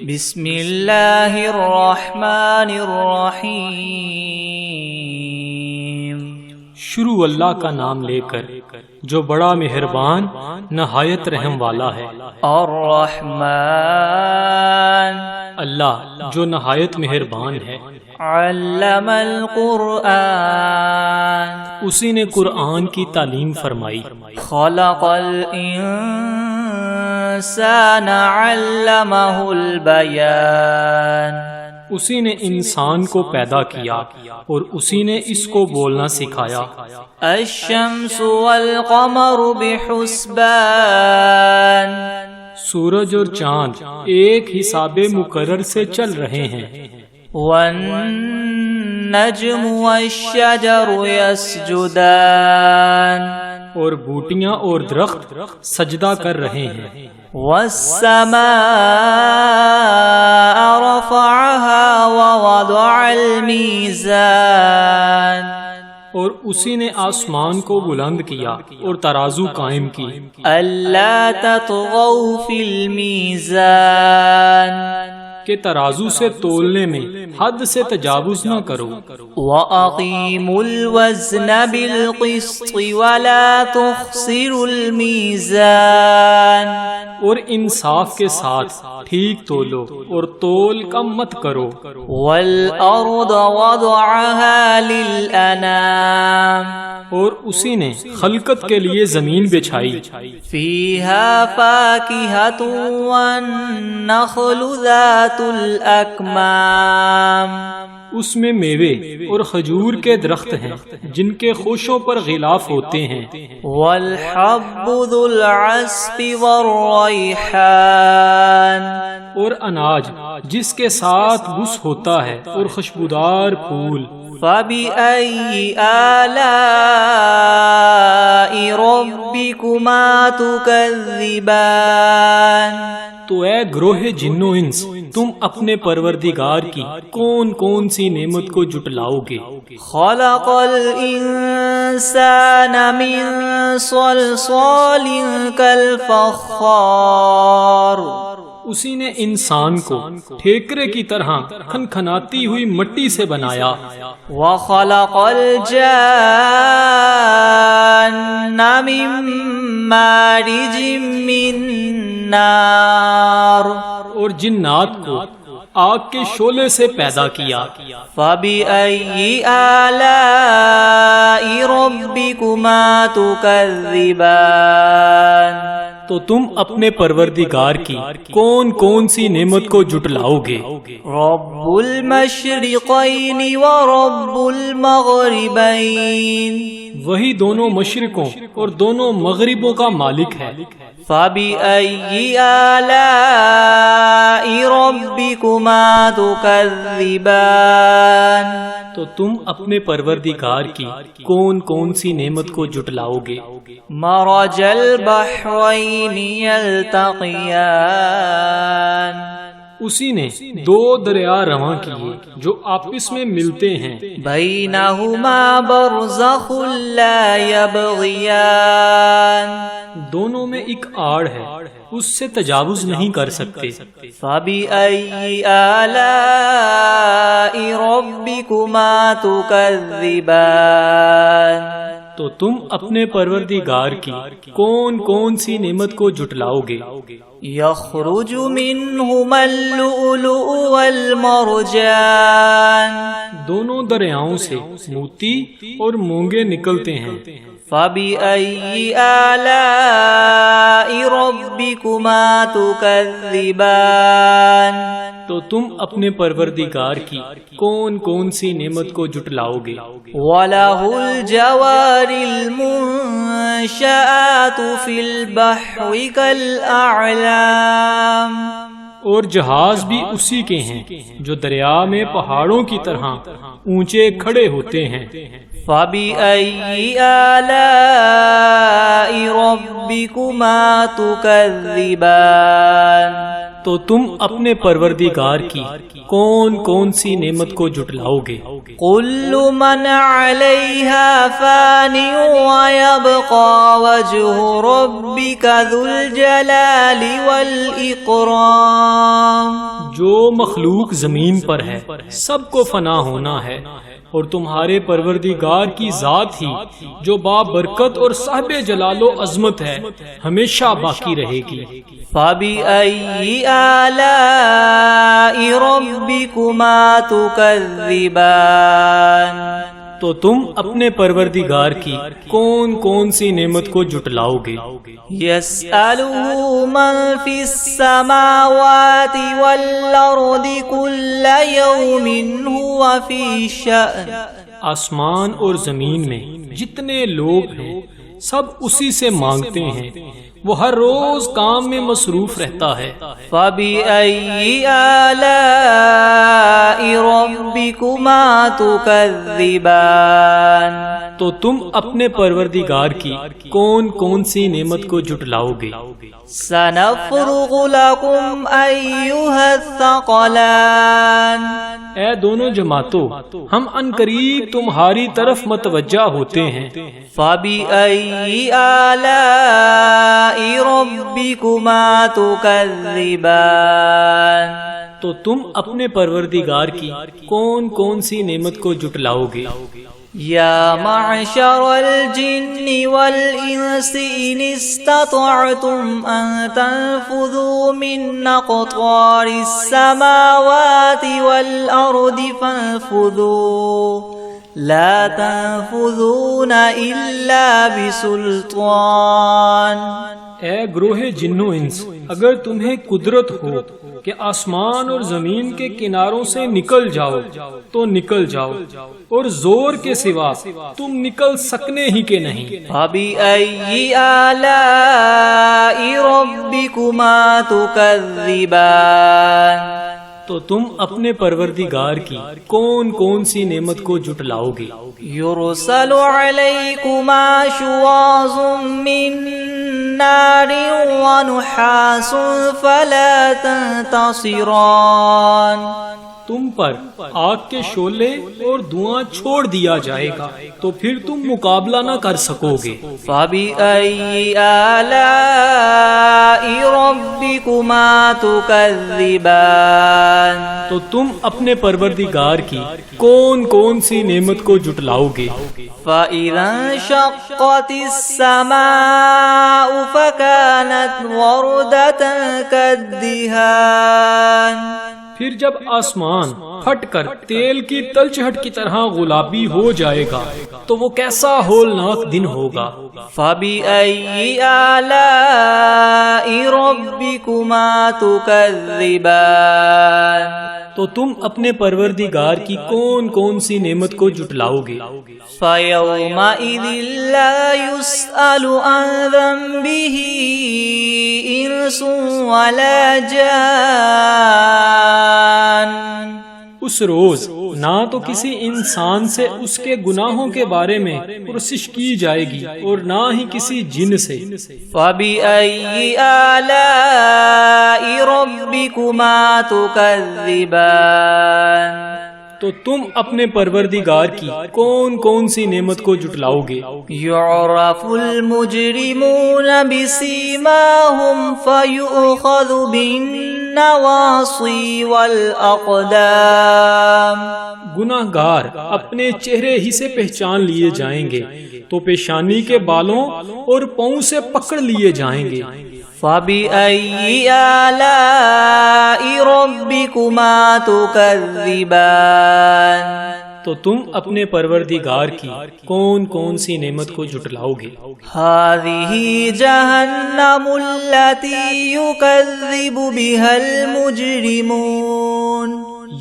بسم اللہ الرحمن الرحیم۔ شروع اللہ کا نام لے کر جو بڑا مہربان نہایت رحم والا ہے۔ الرحمن، اللہ جو نہایت مہربان ہے۔ علم القرآن، اسی نے قرآن کی تعلیم فرمائی۔ خلق الانسان علمہ البیان، اسی نے انسان کو پیدا کیا اور اسی نے اس کو بولنا سکھایا۔ الشمس والقمر بحسبان، سورج اور چاند ایک حساب مقرر سے چل رہے ہیں۔ والنجم والشجر يسجدان، اور بوٹیاں اور درخت سجدہ کر رہے ہیں۔ والسماء رفعها ووضع الميزان، اور اسی نے آسمان کو بلند کیا اور ترازو قائم کی۔ ألا تطغوا في الميزان، کہ ترازو سے تولنے میں حد سے تجاوز نہ کرو۔ وَأَقِيمُوا الْوَزْنَ بِالْقِسْطِ وَلَا تُخْسِرُوا الْمِيزَانَ، اور انصاف کے ساتھ ٹھیک تولو اور تول کم مت کرو۔ وَالْأَرْضَ وَضَعَهَا لِلْأَنَامِ، اور اسی نے خلقت کے لیے زمین بچھائی۔ فِيهَا فَاكِهَةٌ وَالنَّخْلُ ذَاتُ الْأَكْمَامِ، اس میں میوے اور کھجور کے درخت ہیں جن کے خوشوں پر غلاف ہوتے ہیں۔ وَالْحَبُّ ذُو الْعَصْفِ وَالرَّيْحَانِ، اور اناج جس کے ساتھ بس ہوتا ہے اور خوشبودار پھول۔ فَبِأَيِّ آلَاءِ رَبِّكُمَا تُكَذِّبَانِ، تو اے گروہ جن و انس، تم اپنے پروردگار کی کون کون سی نعمت کو جٹلاؤ گے؟ خَلَقَ الْإِنسَانَ مِنْ صَلْصَالٍ كَالْفَخَّارِ، اسی نے انسان کو ٹھیکرے کی طرح کھنکھناتی ہوئی مٹی سے بنایا۔ وَخَلَقَ الْجَانَّ مِن مَّارِجٍ مِّن نَّارٍ، اور جنات کو آگ کے شعلے سے پیدا کیا۔ فَبِأَيِّ آلَاءِ رَبِّكُمَا تُكَذِّبَانِ، تو تم اپنے پروردگار کی کون کون سی نعمت کو جٹلاؤ گے؟ رَبُّ الْمَشْرِقَيْنِ وَرَبُّ الْمَغْرِبَيْنِ، وہی دونوں مشرقوں اور دونوں مغربوں کا مالک ہے۔ فَبِأَيِّ آلَاءِ رَبِّكُمَا تُكَذِّبَانِ، تو تم اپنے پروردگار کی کون کون سی نعمت کو جٹلاؤ گے؟ مَرَجَ الْبَحْرَيْنِ يَلْتَقِيَانِ، اسی نے دو دریا رواں کیے جو آپس میں ملتے ہیں۔ بَيْنَهُمَا بَرْزَخٌ لَا يَبْغِيَانِ، دونوں میں ایک آڑ ہے، اس سے تجاوز نہیں کر سکتے۔ فَبِأَيِّ آلَاءِ رَبِّكُمَا تُكَذِّبَانِ، تو تم اپنے پروردگار کی کون کون سی نعمت کو جٹلاؤ گے؟ يَخْرُجُ مِنْهُمَا اللُّؤْلُؤُ وَالْمَرْجَانُ، دونوں دریاؤں سے موتی اور مونگے نکلتے ہیں۔ فَبِأَيِّ آلَاءِ رَبِّكُمَا تُكَذِّبَانِ، تو تم اپنے پروردگار کی کون کون سی نعمت کو جٹلاؤ گے؟ وَلَهُ الْجَوَارِ الْمُنشَآتُ فِي الْبَحْرِ كَالْأَعْلَامِ، اور جہاز بھی اسی کے ہیں جو دریا میں پہاڑوں کی طرح اونچے کھڑے ہوتے ہیں۔ فَبِأَيِّ آلَاءِ رَبِّكُمَا تُكَذِّبَانِ، تو تم اپنے پروردگار کی کون کون سی نعمت کو جٹلاؤ گے؟ كُلُّ مَنْ عَلَيْهَا فَانٍ وَيَبْقَى وَجْهُ رَبِّكَ ذُو الْجَلَالِ وَالْإِكْرَامِ، جو مخلوق زمین پر ہے سب کو فنا ہونا ہے، اور تمہارے پروردگار کی ذات ہی جو بابرکت اور صاحب جلال و عظمت ہے ہمیشہ باقی رہے گی۔ فَبِأَيِّ آلَاءِ رَبِّكُمَا تُكَذِّبَانِ، تو تم اپنے پروردگار کی کون کون سی نعمت کو جھٹلاؤ گے؟ يَسْأَلُهُ مَن فِي السَّمَاوَاتِ وَالْأَرْضِ كُلَّ يَوْمٍ هُوَ فِي شَأْنٍ، آسمان اور زمین میں جتنے لوگ ہیں سب اسی سے مانگتے ہیں، وہ ہر روز کام میں مصروف رہتا ہے۔ فَبِأَيِّ آلَاءِ رَبِّكُمَا تُكَذِّبَانِ، تو تم اپنے پروردگار کی کون کون سی نعمت کو جھٹلاؤ گے؟ سَنَفْرُغُ لَكُمْ أَيُّهَا الثَّقَلَانِ، اے دونوں جماعتوں، ہم عنقریب تمہاری طرف متوجہ ہوتے ہیں۔ فَبِأَيِّ آلَاءِ رَبِّكُمَا تُكَذِّبَانِ، تو تم اپنے پروردگار کی کون کون سی نعمت کو جھٹلاؤ گے؟ یا معشر الجن والانس ان استطعتم ان تنفذوا من اقطار السماوات والارض فانفذوا لا تنفذون الا بسلطان۔ اے گروہ جن و انس، اگر تمہیں قدرت ہو کہ آسمان اور زمین کے کناروں سے نکل جاؤ تو نکل جاؤ، اور زور کے سوا تم نکل سکنے ہی کے نہیں۔ فَبِأَيِّ آلَاءِ رَبِّكُمَا تُكَذِّبَانِ، تو تم اپنے پروردگار کی کون کون سی نعمت کو جھٹلاؤ گے؟ يُرْسَلُ عَلَيْكُمَا شُوَاظٌ مِّن نَّارٍ وَنُحَاسٌ فَلَا تَنتَصِرَانِ، تم پر آگ کے شعلے اور دھواں چھوڑ دیا جائے گا تو پھر تم مقابلہ نہ کر سکو گے۔ فَبِأَيِّ آلَاءِ رَبِّكُمَا تُكَذِّبَانِ، تو تم اپنے پروردگار کی کون کون سی نعمت کو جھٹلاؤ گے؟ فَإِذَا انشَقَّتِ السَّمَاءُ فَكَانَتْ وَرْدَةً كَالدِّهَانِ، پھر جب آسمان پھٹ کر تیل کی تلچھٹ کی طرح گلابی ہو جائے گا تو وہ کیسا ہولناک دن ہوگا۔ فَبِأَيِّ آلَاءِ رَبِّكُمَا تُكَذِّبَانِ، تو تم اپنے پروردگار کی کون کون سی نعمت کو جھٹلاؤ گے؟ فَيَوْمَئِذٍ لَا يُسْأَلُ عَنْ ذَنبِهِ إِنسٌ وَلَا جَانٌ، اس روز نہ تو کسی انسان سے اس کے گناہوں کے بارے میں پرسش کی جائے گی اور نہ ہی کسی جن سے۔ فَبِأَيِّ آلَاءِ رَبِّكُمَا تُكَذِّبَانِ، تو تم اپنے پروردگار کی کون کون سی نعمت کو جھٹلاؤ گے؟ يُعْرَفُ الْمُجْرِمُونَ بِسِيمَاهُمْ فَيُؤْخَذُ بِالنَّوَاصِي وَالْأَقْدَامِ، گناہگار اپنے چہرے ہی سے پہچان لیے جائیں گے تو پیشانی کے بالوں اور پاؤں سے پکڑ لیے جائیں گے۔ فَبِأَيِّ آلَاءِ رَبِّكُمَا تُكَذِّبَانِ، تو تم اپنے پروردگار کی کون کون سی نعمت کو جھٹلاؤ گے؟ هَذِهِ جَهَنَّمُ الَّتِي يُكَذِّبُ بِهَا الْمُجْرِمُونَ،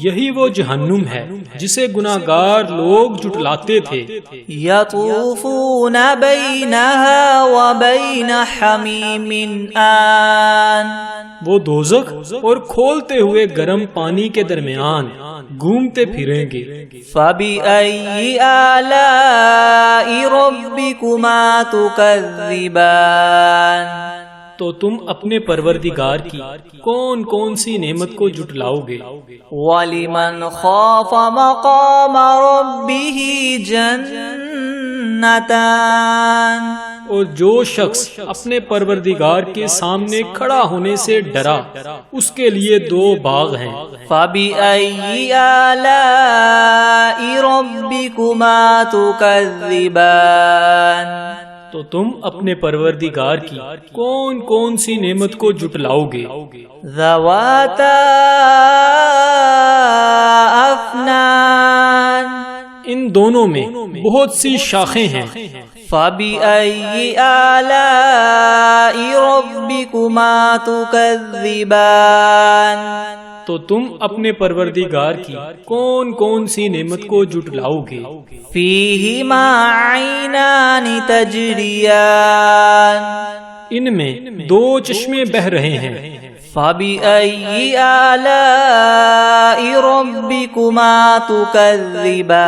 یہی وہ جہنم ہے جسے گناہگار لوگ جھٹلاتے تھے۔ يَطُوفُونَ بَيْنَهَا وَبَيْنَ حَمِيمٍ آن، وہ دوزخ اور کھولتے ہوئے گرم پانی کے درمیان گھومتے پھریں گے۔ فَبِأَيِّ آلَاءِ رَبِّكُمَا تُكَذِّبَانِ، تو تم اپنے پروردگار کی کون کون سی نعمت کو جھٹلاؤ گے؟ وَلِمَنْ خَافَ مَقَامَ رَبِّهِ جَنَّتَانِ، اور جو شخص اپنے پروردگار کے سامنے کھڑا ہونے سے ڈرا اس کے لیے 2 باغ ہیں۔ فَبِأَيِّ آلَاءِ رَبِّكُمَا تُكَذِّبَانِ تو تم اپنے پروردگار کی کون کون سی نعمت کو جھٹلاؤ گے؟ ذَوَاتَا أَفْنَانٍ ان دونوں میں بہت سی شاخیں ہیں۔ فَبِأَيِّ آلَاءِ رَبِّكُمَا تُكَذِّبَانِ تو تم اپنے پروردگار کی کون کون سی نعمت کو جھٹلاؤ گے؟ فِيهِمَا عَيْنَانِ تَجْرِيَانِ ان میں 2 چشمے بہہ رہے ہیں۔ فَبِأَيِّ آلَاءِ رَبِّكُمَا تُكَذِّبَانِ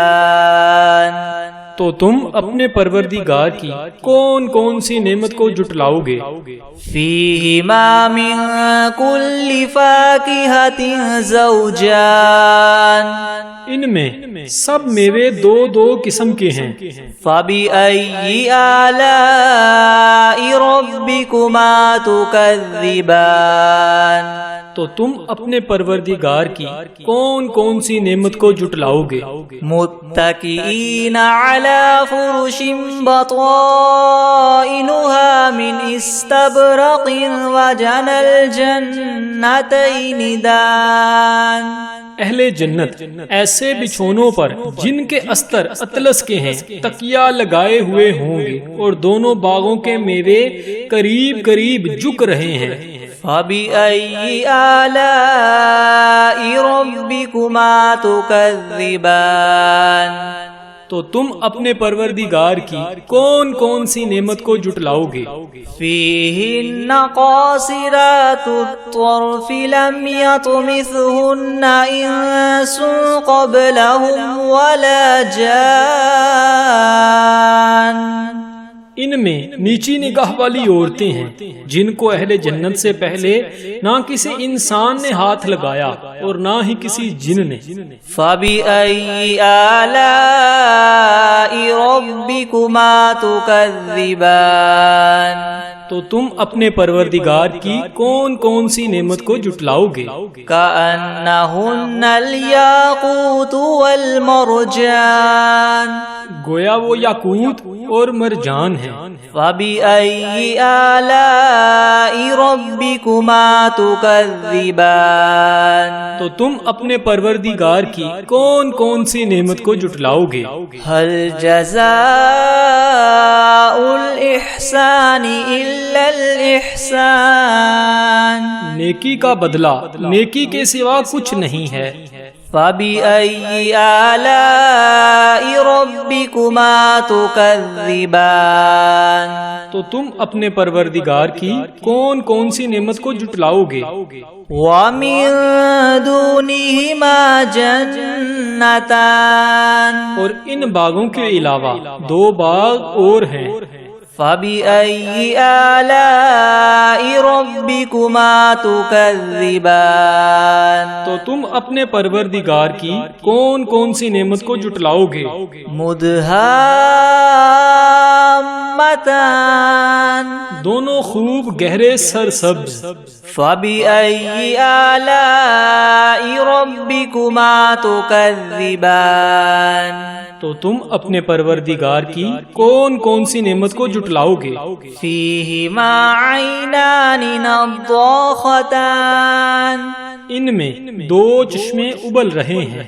تو تم اپنے پروردگار کی کون کون سی نعمت کو جھٹلاؤ گے؟ فِيهِمَا مِن كُلِّ فَاكِهَةٍ زَوْجَانِ ان میں سب میوے 2 قسم کے ہیں۔ فَبِأَيِّ آلَاءِ رَبِّكُمَا تُكَذِّبَانِ تو تم اپنے پروردگار کی کون کون سی نعمت کو جھٹلاؤ گے؟ متكئين على فرش بطائنها من استبرق وجنى الجنتين دان اہل جنت ایسے بچھونوں پر جن کے استر اطلس کے ہیں تکیہ لگائے ہوئے ہوں گے اور دونوں باغوں کے میوے قریب قریب جھک رہے ہیں۔ فَبِأَيِّ آلَاءِ رَبِّكُمَا تُكَذِّبَانِ تو تم اپنے پروردگار کی کون کون سی نعمت کو جھٹلاؤ گے؟ فِيهِنَّ قَاصِرَاتُ الطَّرْفِ لَمْ يَطْمِثْهُنَّ إِنسٌ قَبْلَهُمْ وَلَا جَانٌّ ان میں نیچی نگاہ والی عورتیں ہیں جن کو اہل جنت سے پہلے نہ کسی انسان نے ہاتھ لگایا اور نہ ہی کسی جن نے۔ فَبِأَيِّ آلَاءِ رَبِّكُمَا تُكَذِّبَانِ تو تم اپنے پروردگار کی کون کون سی نعمت کو جھٹلاؤ گے؟ كَأَنَّهُنَّ الْيَاقُوتُ وَالْمَرْجَانُ گویا وہ یاقوت اور مرجان ہیں۔ فَبِأَيِّ آلَاءِ رَبِّكُمَا تُكَذِّبَانِ تو تم اپنے پروردگار کی کون کون سی نعمت کو جھٹلاؤ گے؟ هَلْ جَزَاءُ الْإِحْسَانِ إِلَّا الْإِحْسَانُ نیکی کا بدلہ نیکی کے سوا کچھ نہیں ہے۔ فَبِأَيِّ آلَاءِ رَبِّكُمَا تُكَذِّبَانِ تو تم اپنے پروردگار کی کون کون سی نعمت کو جھٹلاؤ گے؟ وَمِن دُونِهِمَا جَنَّتَانِ اور ان باغوں کے علاوہ 2 باغ اور ہیں۔ فَبِأَيِّ آلَاءِ رَبِّكُمَا تُكَذِّبَانِ تو تم اپنے پروردگار کی کون کون سی نعمت کو جھٹلاؤ گے؟ مُدْهَامَّتَانِ دونوں خوب گہرے سرسبز۔ فَبِأَيِّ آلَاءِ رَبِّكُمَا تُكَذِّبَانِ تو تم اپنے پروردگار کی کون کون سی نعمت کو جھٹلاؤ گے؟ فِيهِمَا عَيْنَانِ نَضَّاخَتَانِ ان میں 2 چشمے ابل رہے ہیں۔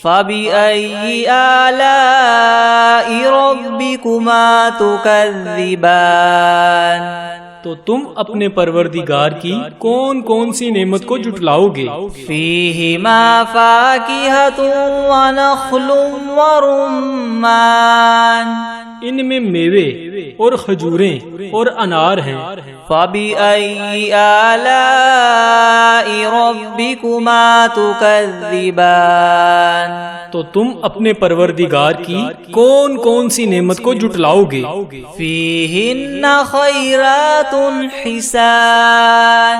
فَبِأَيِّ آلَاءِ رَبِّكُمَا تُكَذِّبَانِ تو تم اپنے پروردگار کی کون کون سی نعمت کو جھٹلاؤ گے؟ فِيهِمَا فَاكِهَةٌ وَنَخْلٌ وَرُمَّانٌ ان میں میوے اور کھجوریں اور انار ہیں۔ فَبِأَيِّ آلَاءِ رَبِّكُمَا تُكَذِّبَانِ تو تم اپنے پروردگار کی کون کون سی نعمت کو جھٹلاؤ گے؟ فِيهِنَّ خَيْرَاتٌ حِسَانٌ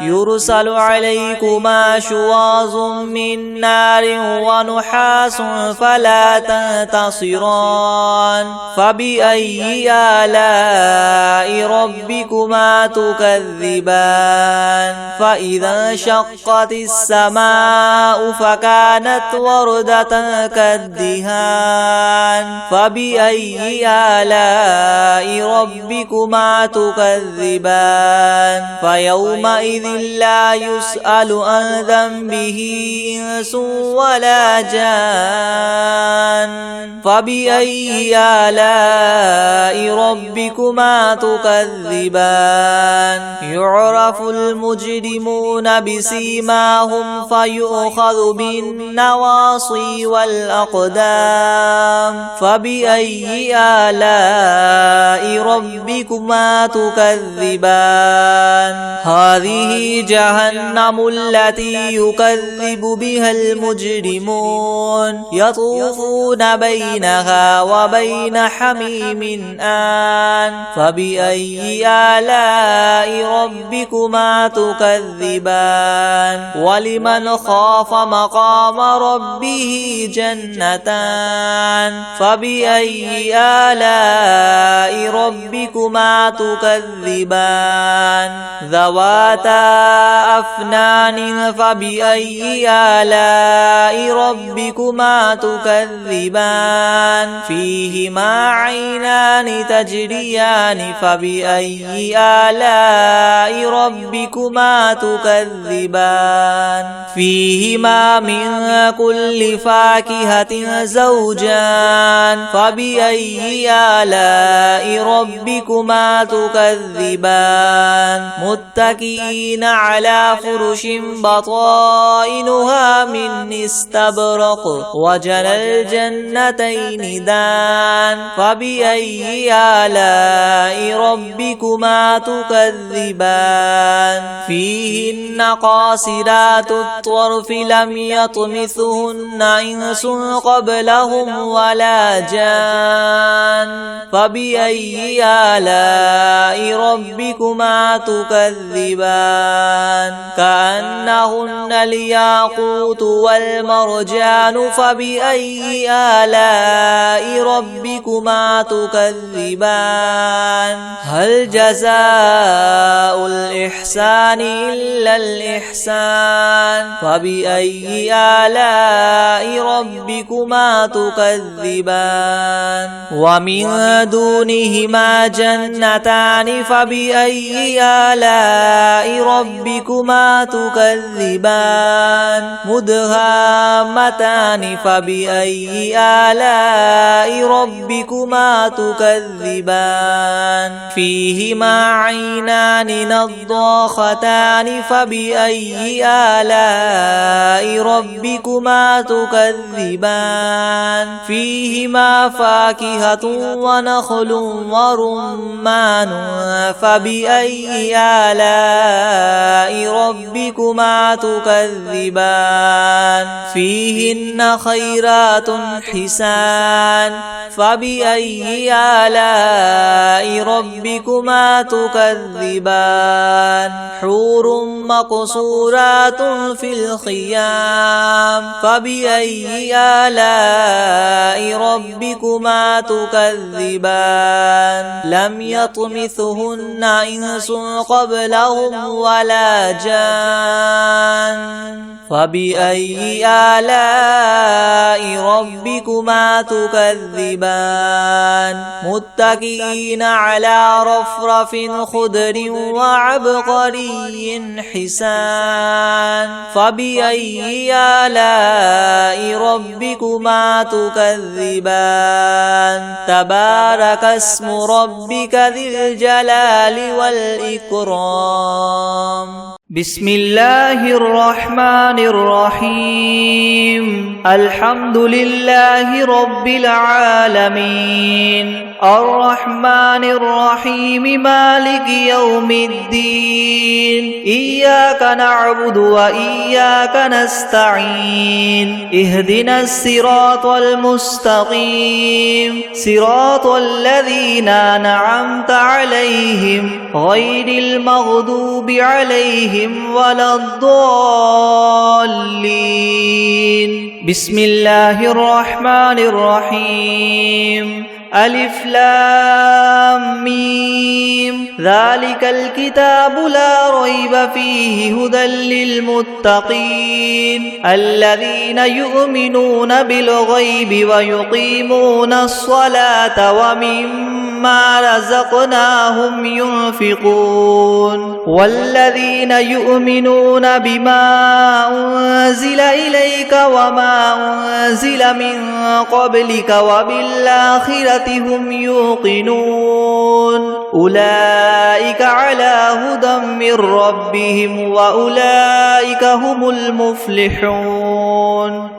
يرسل عليكما شواظ من نار ونحاس فلا تنتصران فبأي آلاء ربكما تكذبان فإذا انشقت السماء فكانت وردة كالدهان فبأي آلاء ربكما تكذبان فيومئذ لا يسأل عن ذنبه إنس ولا جان فبأي آلاء ربكما تكذبان يعرف المجرمون بسيماهم فيؤخذ بالنواصي والأقدام فبأي آلاء ربكما تكذبان هذه جهنم التي يكذب بها المجرمون يطوفون بينها وبين حميم آن فبأي آلاء ربكما تكذبان ولمن خاف مقام ربه جنتان فبأي آلاء ربكما تكذبان ذواتا أفنان فبأي آلاء ربكما تكذبان فيهما عينان تجريان فبأي آلاء ربكما تكذبان فيهما من كل فاكهة زوجان فبأي آلاء ربكما تكذبان متكئين على فرش بطائنها من استبرق وجنى الجنتين دان فبأي آلاء ربكما تكذبان فيهن قاصرات الطرف لم يطمثهن إنس قبلهم ولا جان فبأي آلاء ربكما تكذبان كأنهن الياقوت والمرجان فبأي آلاء ربكما تكذبان هل جزاء الإحسان إلا الإحسان فبأي آلاء ربكما تكذبان ومن دونهما جنتان فبأي آلاء ربكما تكذبان مدهامتان فبأي آلاء ربكما تكذبان فيهما عينان نضاختان فبأي آلاء ربكما تكذبان فيهما فاكهة ونخل ورمان فبأي آلاء ربكما تكذبان فيهن خيرات حسان فبأي آلاء ربكما تكذبان حور مقصورات في الخيام فبأي آلاء ربكما تكذبان لم يطمثهن إنس قبلهم ولا جان فبأي آلاء ربكما تكذبان متكئين على رفرف خضر وعبقري حسان فبأي آلاء ربكما تكذبان تبارك اسم ربك ذي الجلال والإكرام بسم الله الرحمن الرحيم الحمد لله رب العالمين الرحمن الرحيم مالك يوم الدين إياك نعبد وإياك نستعين اهدنا الصراط المستقيم صراط الذين أنعمت عليهم غير المغضوب عليهم ولا الضالين بسم الله الرحمن الرحيم ألف لام ميم ذلك الكتاب لا ريب فيه هدى للمتقين الذين يؤمنون بالغيب ويقيمون الصلاة ومما رزقناهم ينفقون والذين يؤمنون بما أنزل إليك وما أنزل من قبلك وبالآخرة هم يوقنون أولئك على هدى من ربهم وأولئك هم المفلحون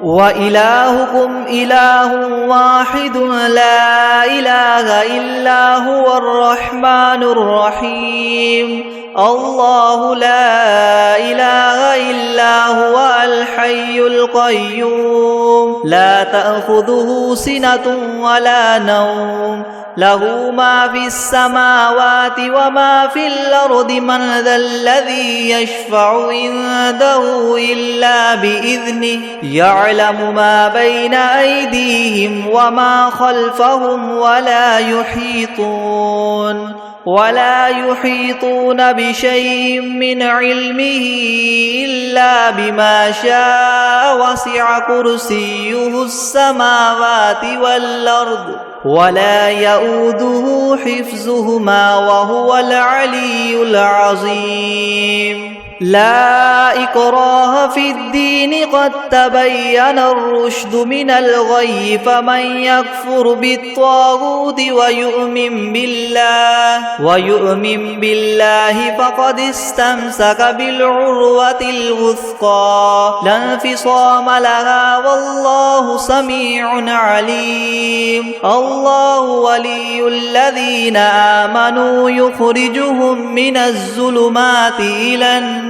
وإلهكم إله واحد لا إله إلا هو الرحمن الرحيم الله لا إله إلا هو الحي القيوم لا تأخذه سنة ولا نوم له ما في السماوات وما في الأرض من ذا الذي يشفع عنده إلا بإذنه يعلم ما بين أيديهم وما خلفهم ولا يحيطون بشيء من علمه إلا بما شاء وسع كرسيه السماوات والأرض ولا يؤوده حفظهما وهو العلي العظيم لا إكراه في الدين قد تبين الرشد من الغي فمن يكفر بالطاغوت ويؤمن بالله فقد استمسك بالعروة الوثقى لا انفصام لها والله سميع عليم الله ولي الذين آمنوا يخرجهم من الظلمات إلى النور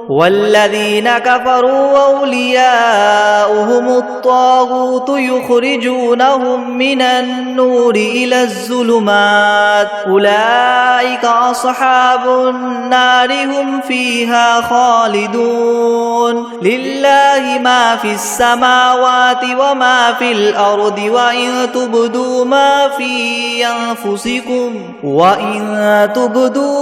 والذين كفروا أولياؤهم الطاغوت يخرجونهم من النور إلى الظلمات أولئك أصحاب النار هم فيها خالدون لله ما في السماوات وما في الأرض وإن تبدوا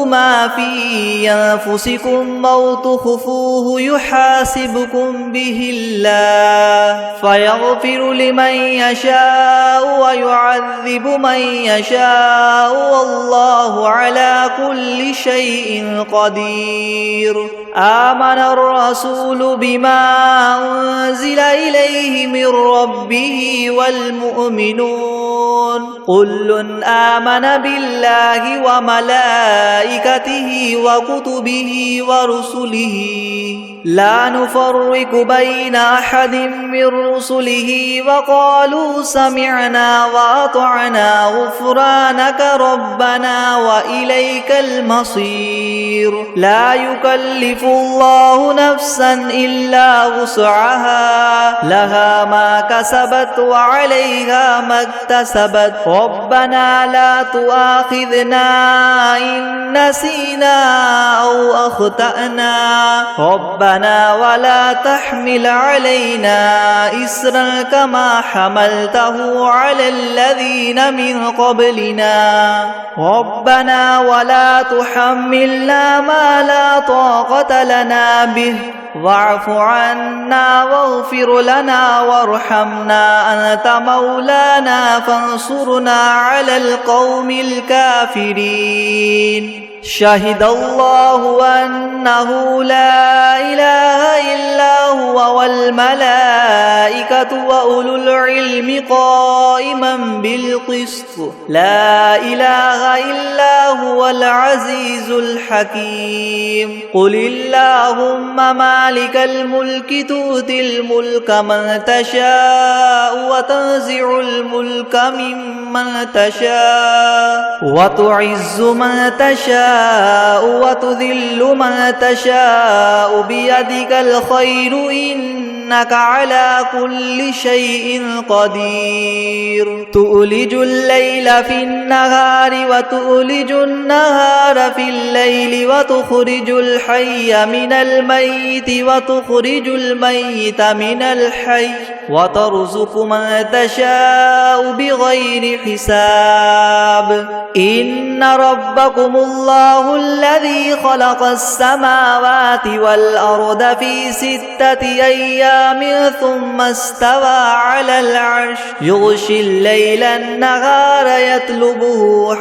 ما في أنفسكم أو تخفوه يحاسبكم به الله فيغفر لمن يشاء ويعذب من يشاء والله على كل شيء قدير آمن الرسول بما أنزل إليه من ربه والمؤمنون كل آمن بالله وملائكته وكتبه ورسله لا نفرق بين أحد من رسله وقالوا سمعنا وأطعنا غفرانك ربنا وإليك المصير لا يكلف الله نفسا إلا وسعها لها ما كسبت وعليها ما اكتسبت ربنا لا تؤاخذنا إن نسينا أو أخطأنا ربنا ولا تحمل علينا إسرا كما حملته على الذين من قبلنا ربنا ولا تحملنا ما لا طاقة لنا به واعف عنا واغفر لنا وارحمنا أنت مولانا فانصرنا على القوم الكافرين شهد الله أنه لا إله إلا هو والملائكة وأولو العلم قائما بالقسط لا إله إلا هو هو العزيز الحكيم قل اللهم مالك الملك تؤتي الملك من تشاء وتنزع الملك ممن تشاء وتعز من تشاء وتذل من تشاء بيدك الخير إنك على كل شيء قدير تؤلج الليل في النهار وتؤلج النهار في الليل وتخرج الحي من الميت وتخرج الميت من الحي وترزق من تشاء بغير حساب إن ربكم الله الذي خلق السماوات والأرض في 6 أيام ثم استوى على العرش يغشي الليل النهار يطلبه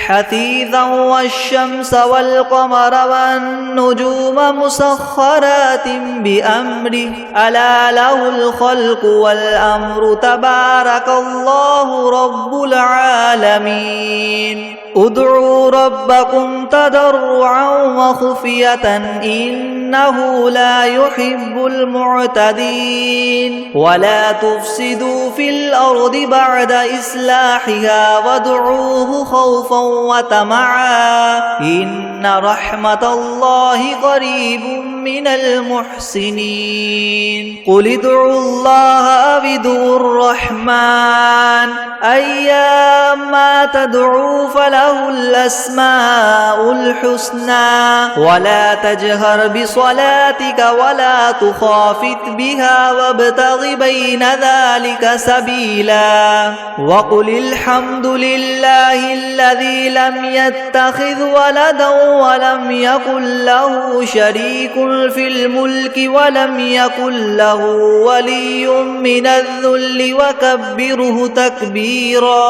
حثيثا والشمس والقمر والنجوم مسخرات بأمره ألا له الخلق والأمر تبارك الله رب العالمين ادعوا ربكم تضرعا وخفية إنه لا يحب المعتدين ولا تفسدوا في الأرض بعد إصلاحها وادعوه خوفا وطمعا إن رحمة الله قريب من المحسنين قل ادعوا الله أو ادعوا الرحمن أيما تدعوا فله الأسماء الحسنى ولا تجهر بصلاتك ولا تخافت بها وابتغ بين ذلك سبيلا وقل الحمد لله الذي لم يتخذ ولدا ولم يكن له شريك في الملك ولم يكن له ولي من الذل وكبره تكبيرا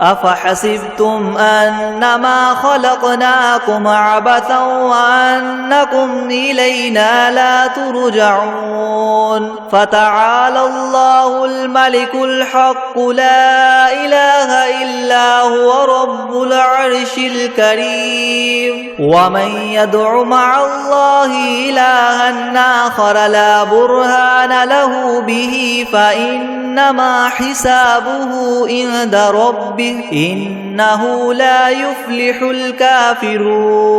أفحسبتم أنما خلقناكم عبثا وأنكم إلينا لا ترجعون فتعالى الله الملك الحق لا إله إلا هو رب العرش الكريم ومن يدع مع الله إلها آخر لا برهان له به فإنما حسابه عند ربه إنه لا يفلح الكافرون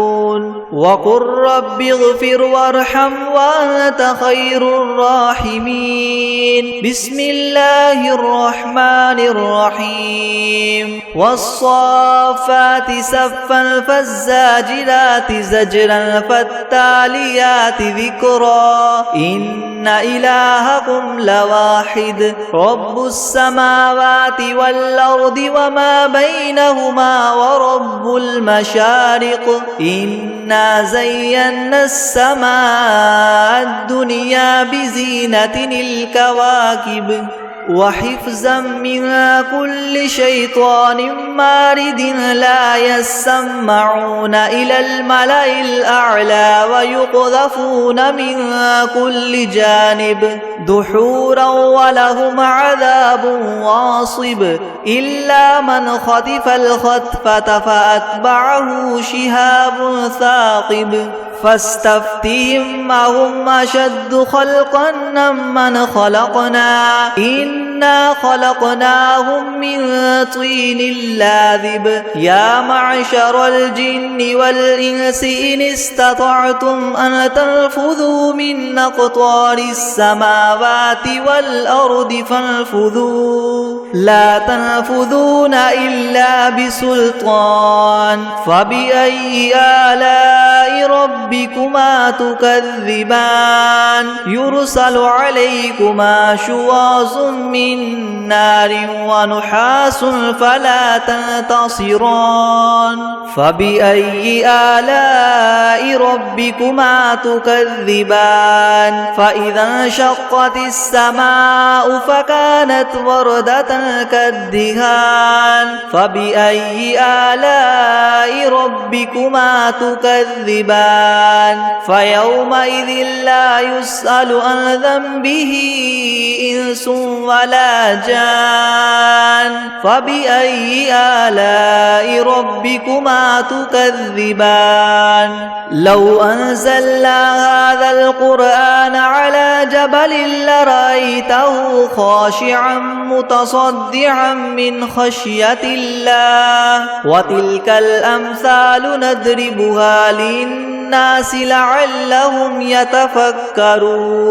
وقل رب اغفر وارحم وأنت خير الراحمين بسم الله الرحمن الرحيم والصافات صفا فالزاجرات زجرا فالتاليات ذكرا إن إلهكم لواحد رب السماوات والأرض وما بينهما ورب المشارق إنا زينا السماء الدنيا بزينة الكواكب وحفظا من كل شيطان مارد لا يسمعون إلى الملأ الأعلى ويقذفون من كل جانب دحورا ولهم عذاب واصب إلا من خطف الخطفة فأتبعه شهاب ثاقب فاستفتهم أهم أشد خلقا ممن خلقنا إنا خلقناهم من طين لاذب يا معشر الجن والإنس إن استطعتم أن تنفذوا من أقطار السماوات والأرض فانفذوا لا تنفذون إلا بسلطان فبأي آلاء ربكما تكذبان يرسل عليكما شواظ من نار ونحاس فلا تنتصران فبأي آلاء ربكما تكذبان فإذا انشقت السماء فكانت وردة كالدهان فبأي آلاء ربكما تكذبان فيومئذ لا يسأل عن ذنبه إنس ولا على جان فبأي آلاء ربكما تكذبان لو أنزلنا هذا القرآن على جبل لرأيته خاشعا متصدعا من خشية الله وتلك الأمثال نضربها للناس لعلهم يتفكرون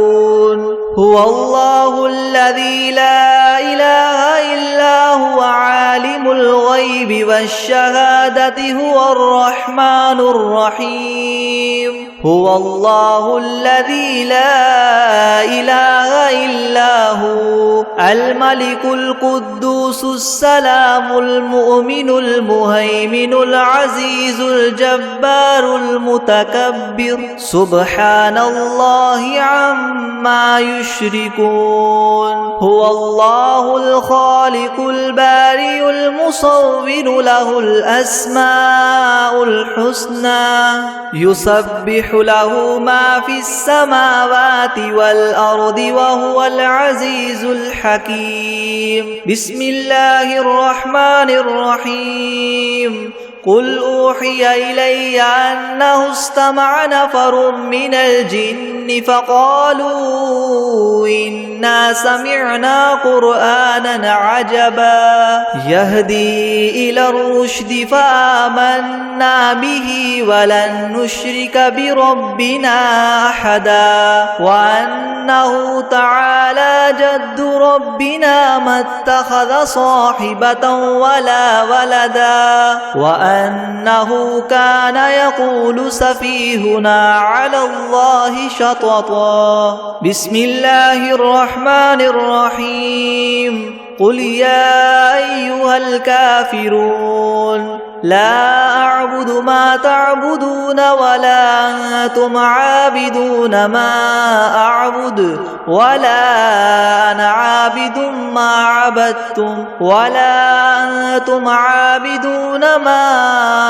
هو الله الذي لا إله إلا هو عالم الغيب والشهادة هو الرحمن الرحيم هو الله الذي لا إله إلا هو الملك القدوس السلام المؤمن المهيمن العزيز الجبار المتكبر سبحان الله عما يشركون هو الله الخالق البارئ المصور له الأسماء الحسنى يسبح له ما في السماوات والأرض وهو العزيز الحكيم بسم الله الرحمن الرحيم قل أوحي إلي أنه استمع نفر من الجن فقالوا إنا سمعنا قرآنا عجبا يهدي إلى الرشد فآمنا به ولن نشرك بربنا أحدا وأنه تعالى جد ربنا ما اتخذ صاحبة ولا ولدا وأنه كان يقول سفيهنا على الله شططا بسم الله الرحمن الرحيم قل يا أيها الكافرون لا أعبد ما تعبدون ولا أنتم عابدون ما أعبد ولا أنا عابد ما عبدتم ولا أنتم عابدون ما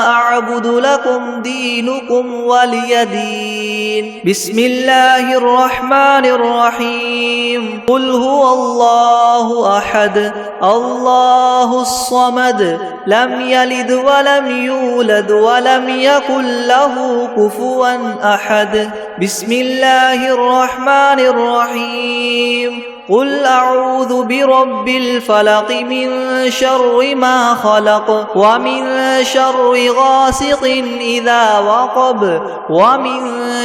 أعبد لكم دينكم ولي دين بسم الله الرحمن الرحيم قل هو الله أحد الله الصمد لم يلد ولم يولد ولم يكن له كفوا أحد بسم الله الرحمن الرحيم قل أعوذ برب الفلق من شر ما خلق ومن شر غاسق إذا وقب ومن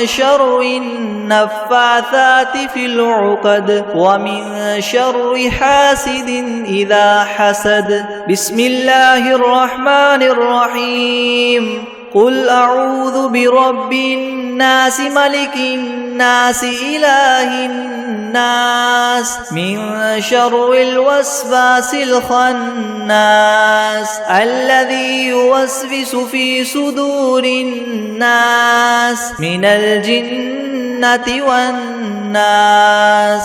شر النفاثات في العقد ومن شر حاسد إذا حسد بسم الله الرحمن الرحيم قل أعوذ برب الناس ملك الناس إله الناس من شر الوسواس الخناس الذي يوسوس في صدور الناس من الجنة والناس